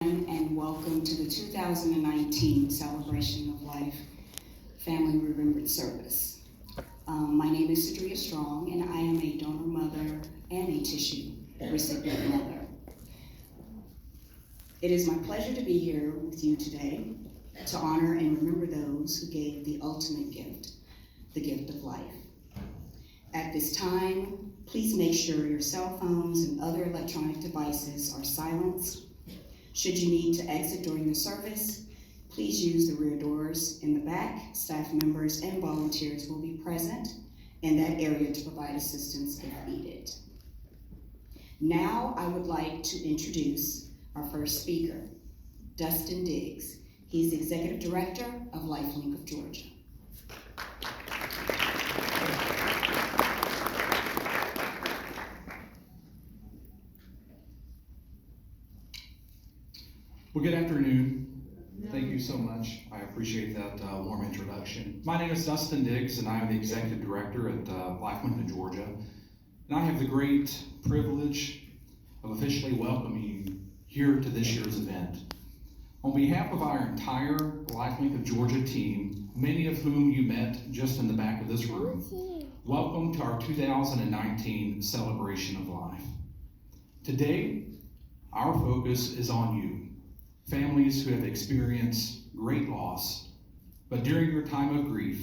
And welcome to the 2019 Celebration of Life Family Remembrance Service. My name is Cedria Strong, and I am a donor mother and a tissue recipient mother. It is my pleasure to be here with you today to honor and remember those who gave the ultimate gift, the gift of life. At this time, please make sure your cell phones and other electronic devices are silenced. Should you need to exit during the service, please use the rear doors in the back. Staff members and volunteers will be present in that area to provide assistance if needed. Now I would like to introduce our first speaker, Dustin Diggs. He's the Executive Director of Lifelink of Georgia. Well, good afternoon. Thank you so much. I appreciate that warm introduction. My name is Dustin Diggs, and I am the Executive Director at Lifelink of Georgia. And I have the great privilege of officially welcoming you here to this year's event. On behalf of our entire Lifelink of Georgia team, many of whom you met just in the back of this room, welcome to our 2019 Celebration of Life. Today, our focus is on you. Families who have experienced great loss, but during your time of grief,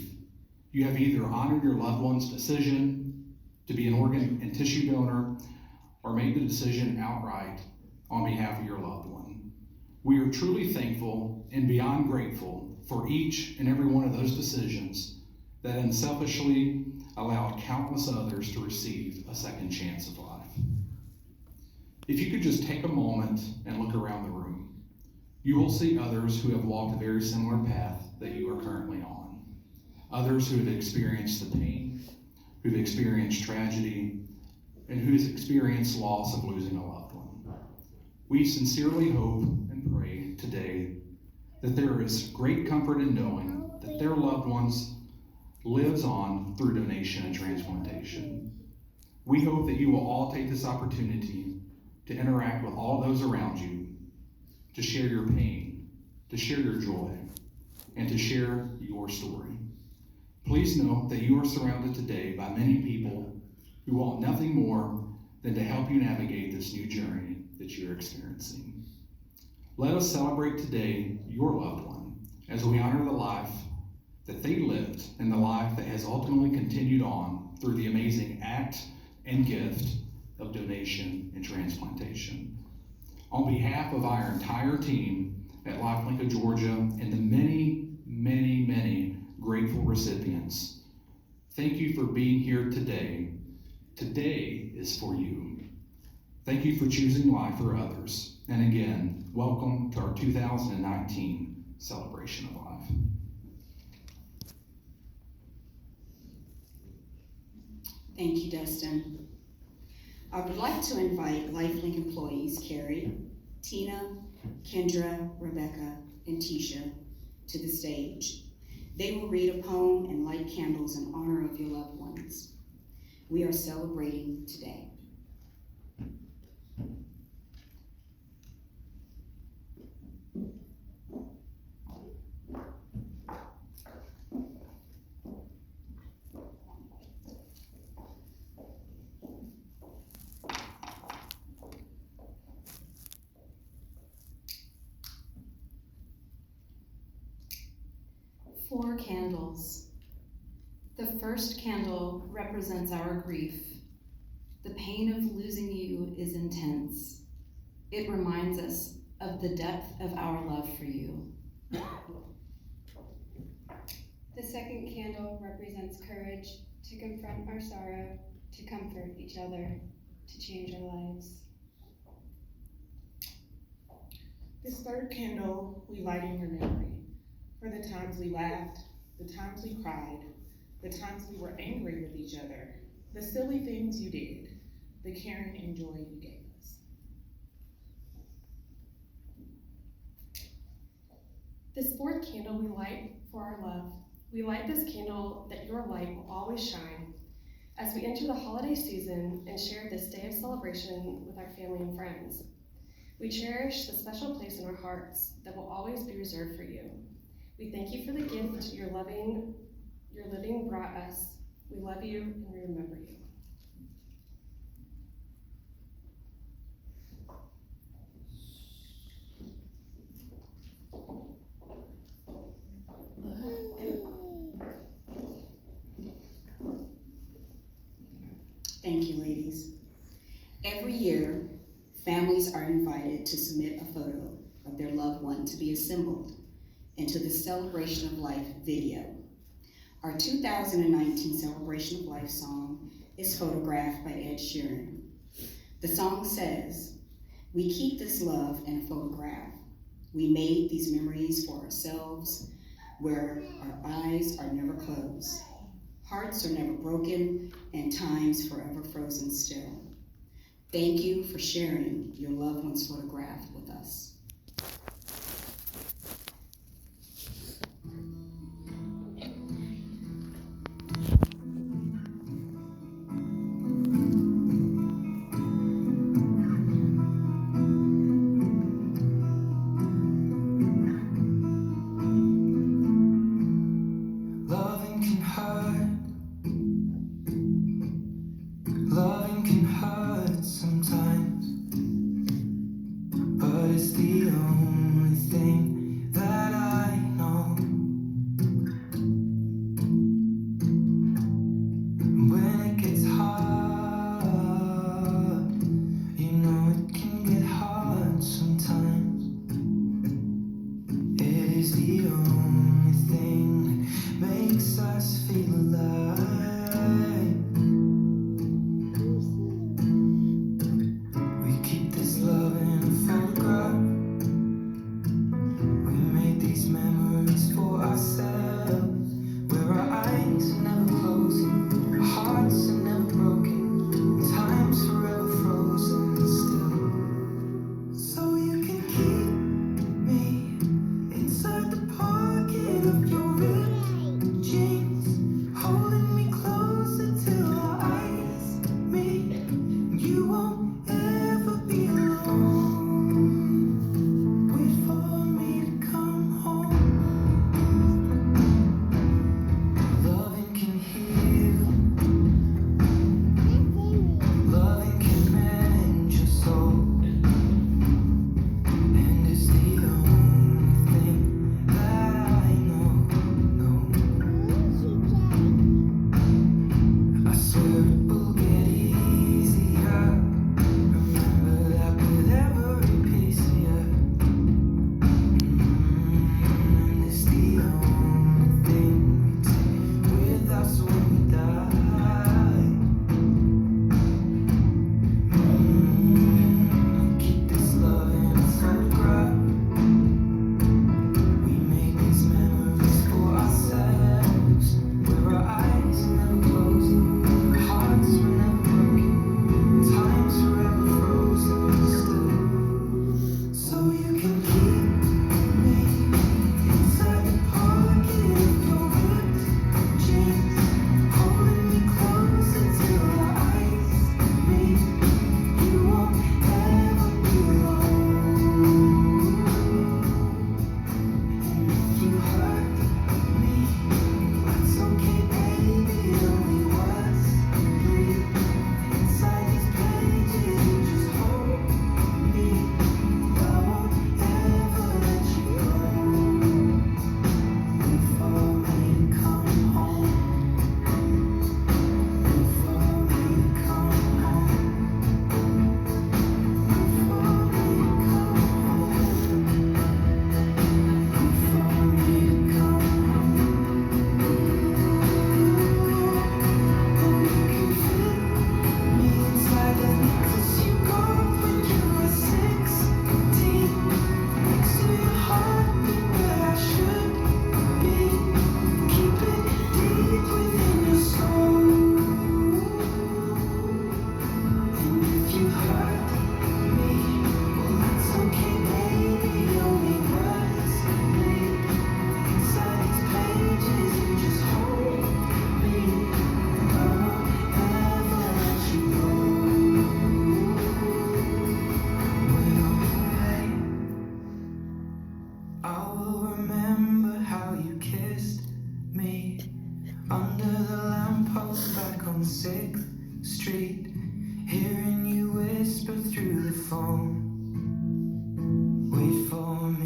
you have either honored your loved one's decision to be an organ and tissue donor or made the decision outright on behalf of your loved one. We are truly thankful and beyond grateful for each and every one of those decisions that unselfishly allowed countless others to receive a second chance of life. If you could just take a moment and look around the room, you will see others who have walked a very similar path that you are currently on. Others who have experienced the pain, who've experienced tragedy, and who has experienced loss of losing a loved one. We sincerely hope and pray today that there is great comfort in knowing that their loved ones lives on through donation and transplantation. We hope that you will all take this opportunity to interact with all those around you, to share your pain, to share your joy, and to share your story. Please know that you are surrounded today by many people who want nothing more than to help you navigate this new journey that you're experiencing. Let us celebrate today your loved one as we honor the life that they lived and the life that has ultimately continued on through the amazing act and gift of donation and transplantation. On behalf of our entire team at Lifelink of Georgia and the many, many, many grateful recipients, thank you for being here today. Today is for you. Thank you for choosing life for others. And again, welcome to our 2019 Celebration of Life. Thank you, Dustin. I would like to invite Lifelink employees Carrie, Tina, Kendra, Rebecca, and Tisha to the stage. They will read a poem and light candles in honor of your loved ones. We are celebrating today. Four candles. The first candle represents our grief. The pain of losing you is intense. It reminds us of the depth of our love for you. The second candle represents courage to confront our sorrow, to comfort each other, to change our lives. This third candle we light in your memory, for the times we laughed, the times we cried, the times we were angry with each other, the silly things you did, the caring and joy you gave us. This fourth candle we light for our love. We light this candle that your light will always shine as we enter the holiday season and share this day of celebration with our family and friends. We cherish the special place in our hearts that will always be reserved for you. We thank you for the gift your living brought us. We love you and we remember you. Thank you, ladies. Every year, families are invited to submit a photo of their loved one to be assembled into the Celebration of Life video. Our 2019 Celebration of Life song is photographed by Ed Sheeran. The song says, "We keep this love in a photograph. We made these memories for ourselves, where our eyes are never closed. Hearts are never broken, and time's forever frozen still. Thank you for sharing your loved one's photograph with us." Loving can hurt. Loving can hurt sometimes, but it's the only thing that I know. When it gets hard, you know it can get hard sometimes. It is the only thing that makes us feel alive. We keep this love in a photograph. We made these memories for ourselves, where our eyes are never closing, our hearts are never broken, time's forever frozen still. So you can keep me inside the pocket of your ripped jeans.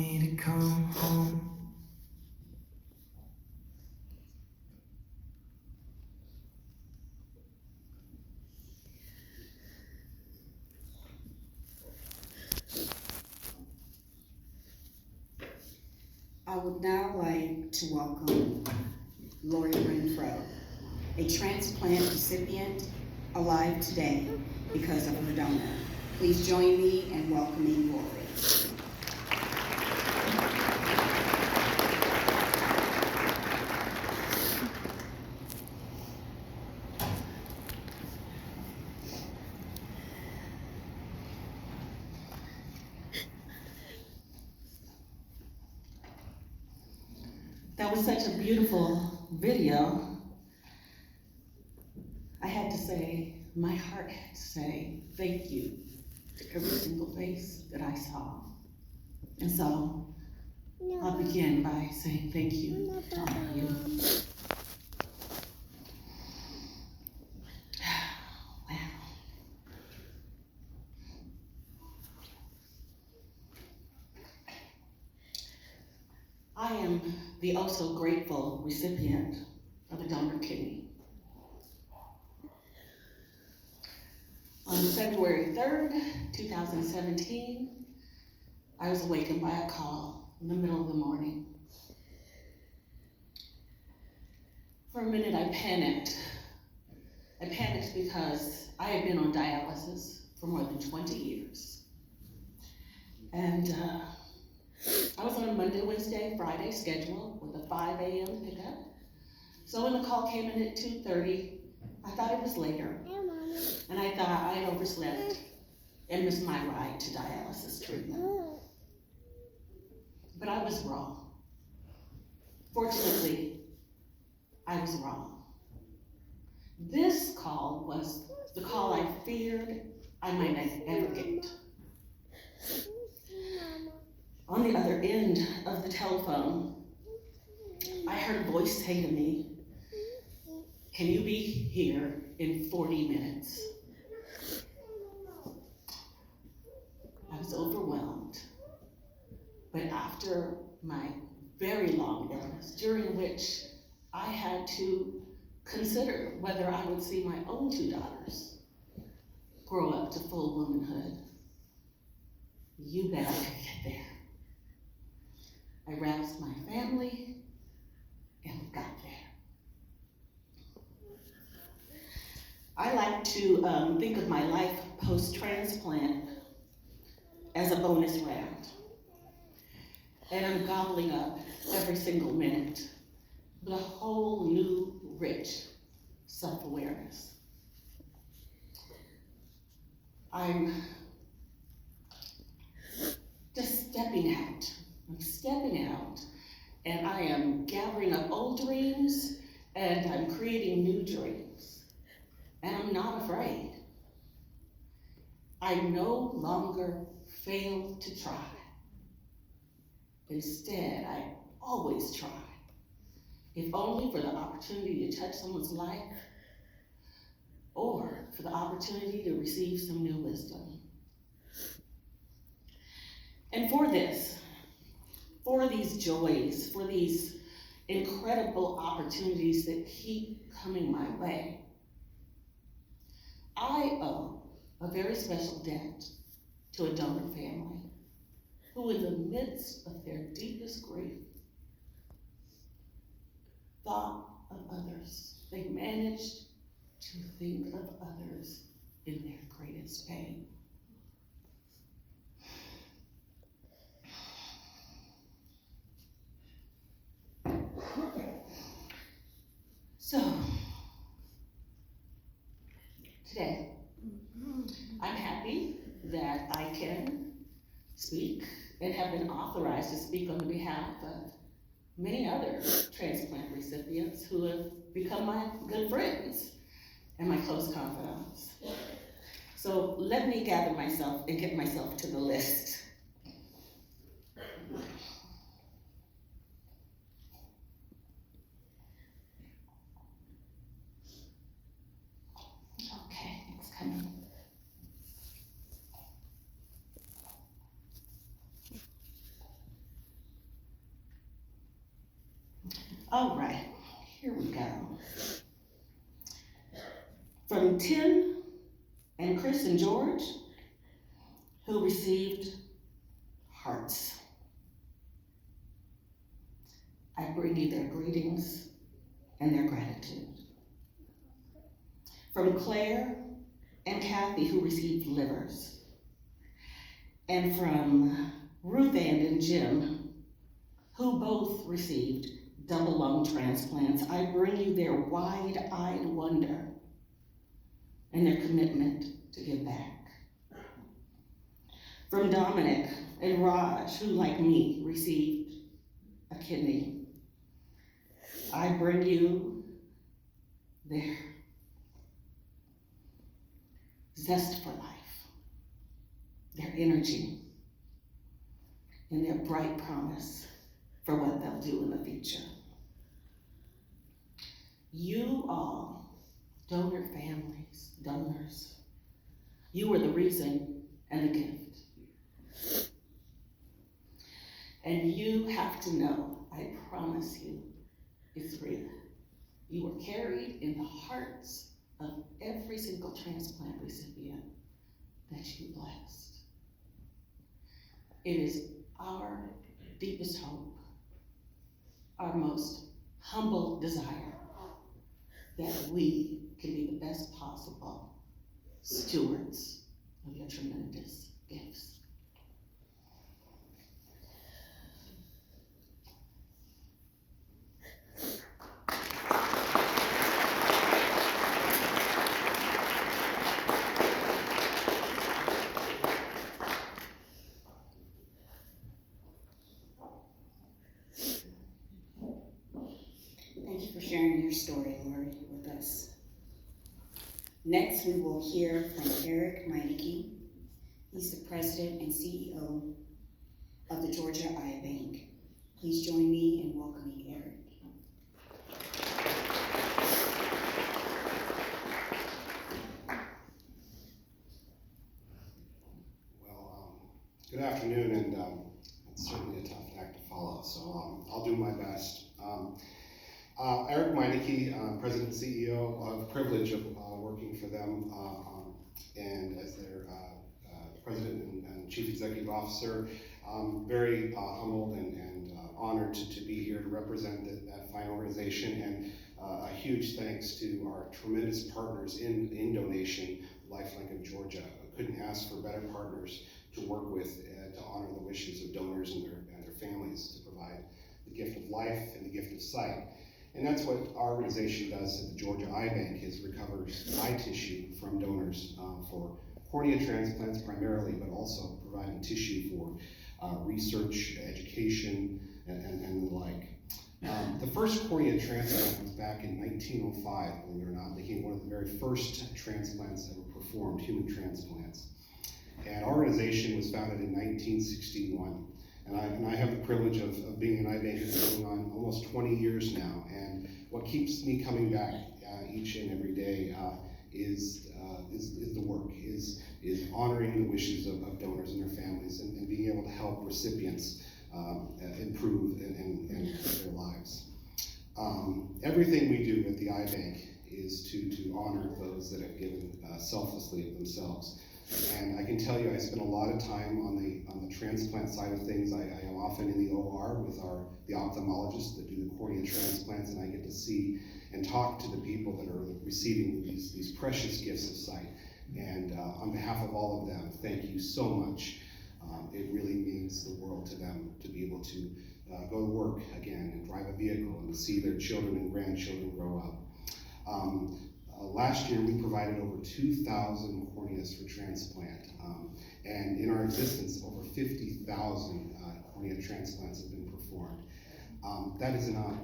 me to come home. I would now like to welcome Lori Renfro, a transplant recipient alive today because of her donor. Please join me in welcoming Lori. That was such a beautiful video. I had to say, my heart had to say thank you to every single face that I saw. And so I'll begin by saying thank you to all of you. Wow. I am the also grateful recipient of a donor kidney. On February 3rd, 2017, I was awakened by a call in the middle of the morning. For a minute, I panicked. I panicked because I had been on dialysis for more than 20 years. And I was on a Monday, Wednesday, Friday schedule with a 5 a.m. pickup. So when the call came in at 2:30, I thought it was later. And I thought I had overslept and missed my ride to dialysis treatment. But I was wrong. Fortunately, I was wrong. This call was the call I feared I might not ever get. On the other end of the telephone, I heard a voice say to me, "Can you be here in 40 minutes?" I was overwhelmed, but after my very long illness, during which I had to consider whether I would see my own 2 daughters grow up to full womanhood, you bet I could get there. I roused my family, and we got there. I like to think of my life post-transplant as a bonus round. And I'm gobbling up every single minute with a whole new, rich self-awareness. I'm just stepping out. I'm stepping out, and I am gathering up old dreams, and I'm creating new dreams. And I'm not afraid. I no longer fail to try. Instead, I always try, if only for the opportunity to touch someone's life or for the opportunity to receive some new wisdom. And for this, for these joys, for these incredible opportunities that keep coming my way, I owe a very special debt to a donor family who, in the midst of their deepest grief, thought of others. They managed to think of others in their greatest pain. So, today, I'm happy that I can speak and have been authorized to speak on behalf of many other transplant recipients who have become my good friends and my close confidants. So let me gather myself and get myself to the list. Okay, it's coming. All right, here we go. From Tim and Chris and George, who received hearts. I bring you their greetings and their gratitude. From Claire and Kathy, who received livers. And from Ruth Ann and Jim, who both received double lung transplants, I bring you their wide-eyed wonder and their commitment to give back. From Dominic and Raj, who like me received a kidney, I bring you their zest for life, their energy, and their bright promise for what they'll do in the future. You all, donor families, donors, you are the reason and the gift. And you have to know, I promise you, it's real. You are carried in the hearts of every single transplant recipient that you blessed. It is our deepest hope, our most humble desire, that we can be the best possible stewards of your tremendous gifts. Thank you for sharing your story, Lori, with us. Next, we will hear from Eric Meineke. He's the president and CEO of the Georgia Eye Bank. Please join me in welcoming Eric. Well, good afternoon, and it's certainly a tough act to follow, so I'll do my best. Eric Meineke, President and CEO, I have the privilege of working for them and as their President and Chief Executive Officer. Very humbled and honored to be here to represent that fine organization, and a huge thanks to our tremendous partners in donation, Lifelink of Georgia. I couldn't ask for better partners to work with to honor the wishes of donors and their families, to provide the gift of life and the gift of sight. And that's what our organization does at the Georgia Eye Bank, is recovers eye tissue from donors for cornea transplants primarily, but also providing tissue for research, education, and the like. The first cornea transplant was back in 1905, believe it or not, making one of the very first transplants ever performed, human transplants. And our organization was founded in 1961. And I have the privilege of being an eye bank going on almost 20 years now. And what keeps me coming back each and every day is the work, is honoring the wishes of donors and their families, and being able to help recipients improve and their lives. Everything we do at the eye bank is to honor those that have given selflessly of themselves. And I can tell you, I spend a lot of time on the transplant side of things. I am often in the OR with the ophthalmologists that do the cornea transplants, and I get to see and talk to the people that are receiving these precious gifts of sight. And on behalf of all of them, thank you so much. It really means the world to them to be able to go to work again and drive a vehicle and see their children and grandchildren grow up. Last year, we provided over 2,000 corneas for transplant, and in our existence, over 50,000 cornea transplants have been performed. That is not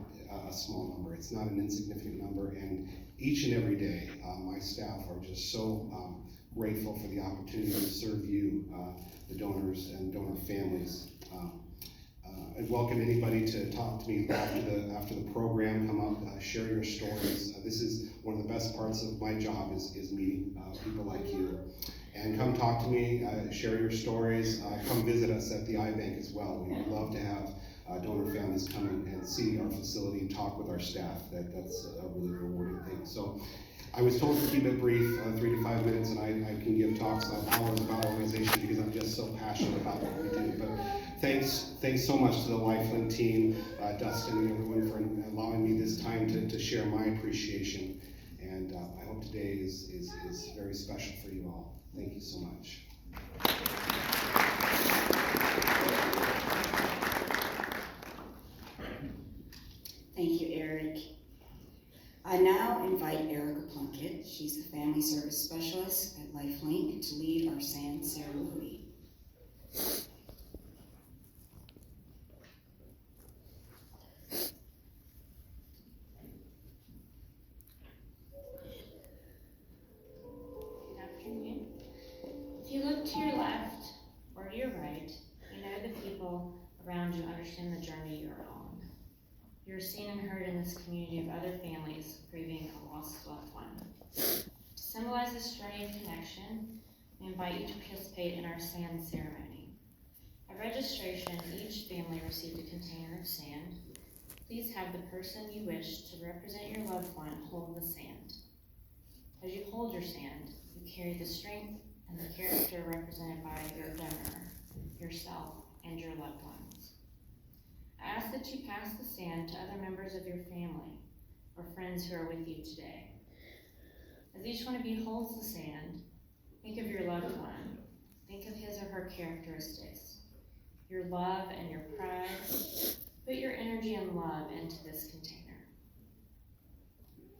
a small number. It's not an insignificant number, and each and every day, my staff are just so grateful for the opportunity to serve you, the donors and donor families. I'd welcome anybody to talk to me after the program. Come up, share your stories. This is one of the best parts of my job is meeting people like you. And come talk to me, share your stories. Come visit us at the eye bank as well. We would love to have donor families come and see our facility and talk with our staff. That's a really rewarding thing. So I was told to keep it brief, 3 to 5 minutes, and I can give talks on hours about our organization because I'm just so passionate about what we do. But thanks so much to the Lifelink team, Dustin and everyone for allowing me this time to share my appreciation. And I hope today is very special for you all. Thank you so much. Thank you, Eric. I now invite Erica Plunkett, she's the Family Service Specialist at Lifelink, to lead our sand ceremony. Good afternoon. If you look to your left or to your right, you know the people around you understand the journey you're on. You're seen and heard in this community of other families grieving a lost loved one. To symbolize this journey of connection, we invite you to participate in our sand ceremony. At registration, each family received a container of sand. Please have the person you wish to represent your loved one hold the sand. As you hold your sand, you carry the strength and the character represented by your donor, yourself, and your loved ones. I ask that you pass the sand to other members of your family or friends who are with you today. As each one of you holds the sand, think of your loved one. Think of his or her characteristics, your love and your pride. Put your energy and love into this container.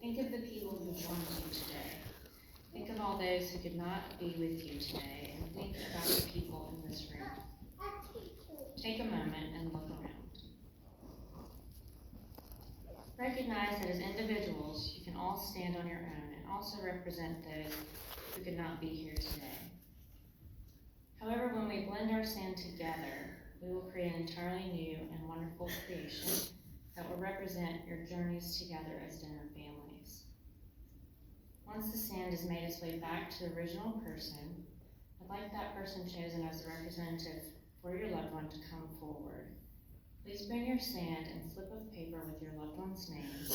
Think of the people who joined you today. Think of all those who could not be with you today, and think about the people in this room. Take a moment and look around. Recognize that as individuals, you can all stand on your own and also represent those who could not be here today. However, when we blend our sand together, we will create an entirely new and wonderful creation that will represent your journeys together as donor families. Once the sand has made its way back to the original person, I'd like that person chosen as the representative for your loved one to come forward. Please bring your sand and slip of paper with your loved one's name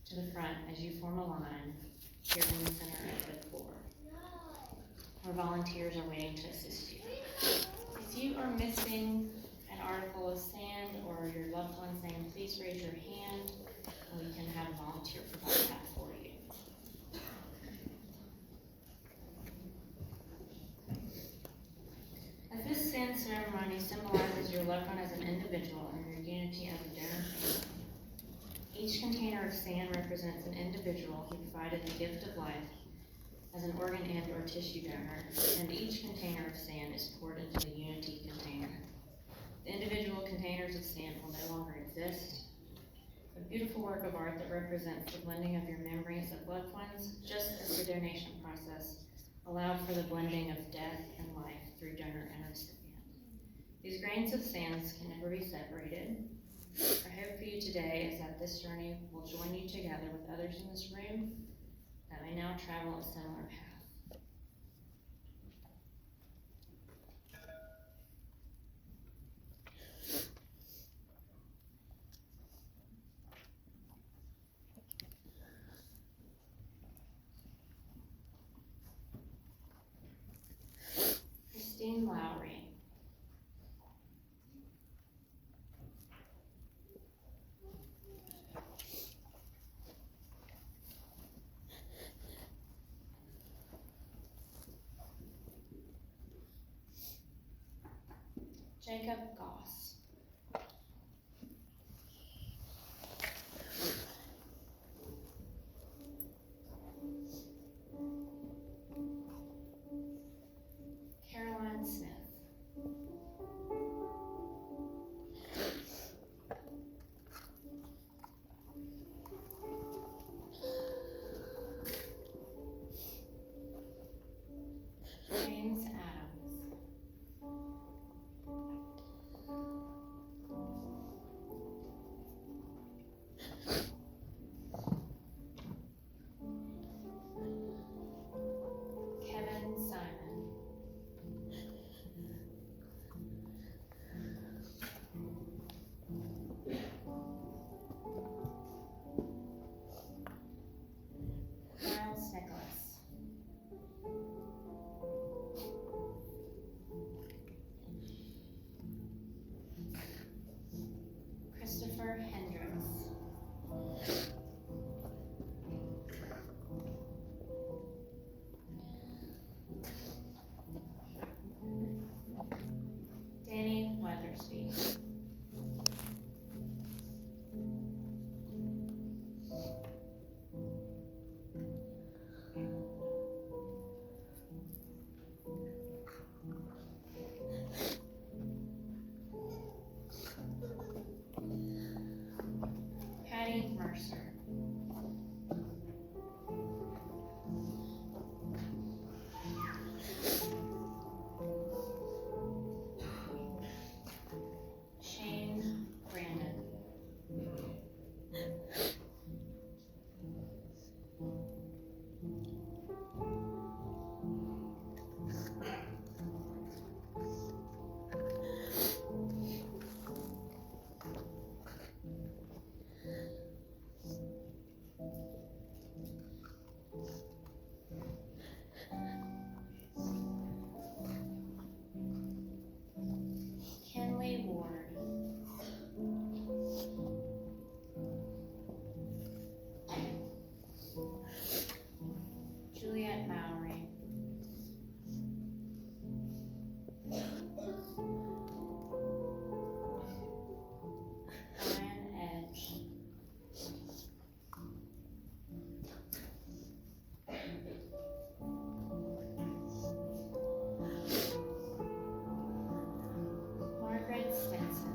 to the front as you form a line here in the center of the floor. Our volunteers are waiting to assist you. If you are missing an article of sand or your loved one's name, please raise your hand and we can have a volunteer provide that for you. As this sand ceremony symbolizes your loved one as an individual and your unity as a donor family, each container of sand represents an individual who provided the gift of life as an organ and or tissue donor, and each container of sand is poured into the unity container. The individual containers of sand will no longer exist. A beautiful work of art that represents the blending of your memories of loved ones, just as the donation process allowed for the blending of death and life through donor and recipient. These grains of sands can never be separated. Our hope for you today is that this journey will join you together with others in this room that may now travel a similar path. Christine Lowry. Jacob Goss. Caroline Smith. James Adams. Jennifer Hendricks. Danny Weathersby. Patty Mercer. Shane Brandon. Kenley Ward. Juliet Mowry. Brian Edge. Margaret Stinson.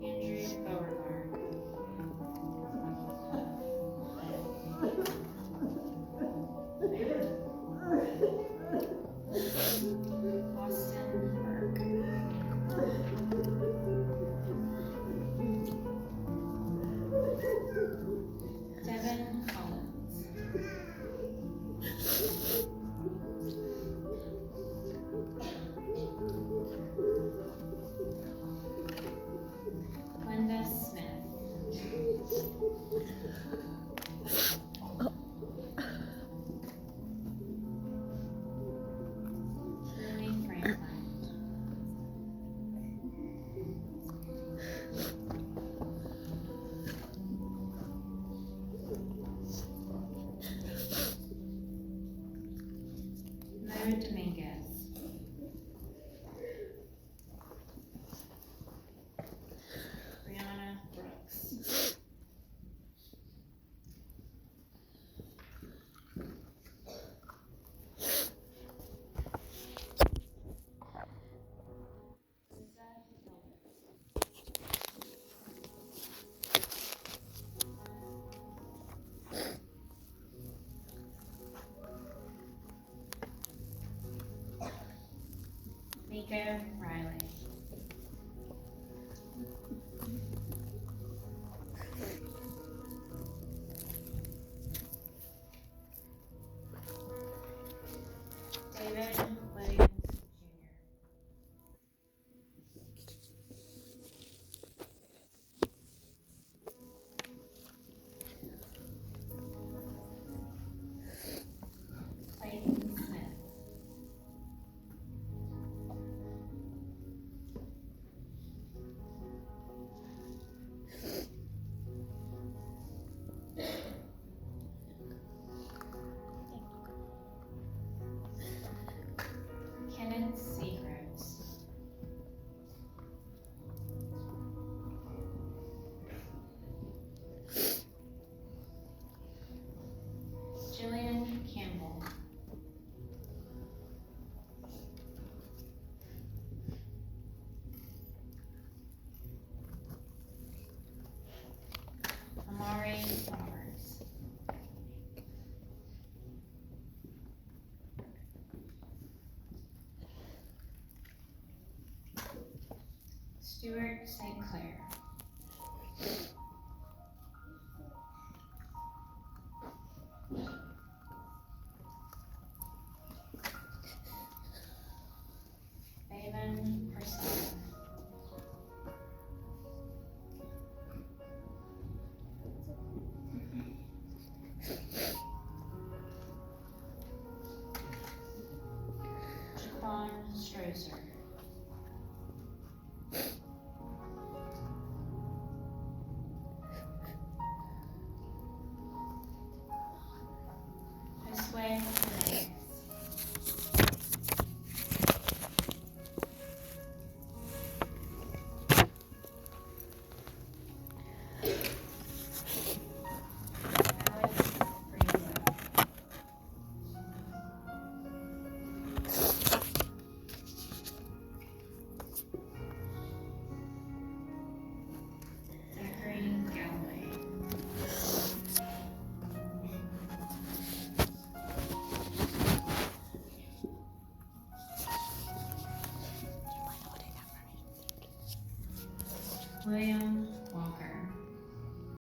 Andrew Beauregard. Austin Burke. Devin Collins. Linda Smith. Lily Franklin. Mo Dominguez. Brianna Brooks. Lisa Gilbert. Nico Riley. David Williams Jr. Clayton Smith. Kenneth Seagroves. Jillian Campbell. Amari Roberts. Stuart St. Clair. Balin Purcell. Stefan Strasser. Josue Jimenez. Alex Friedler. Zachary Galloway. William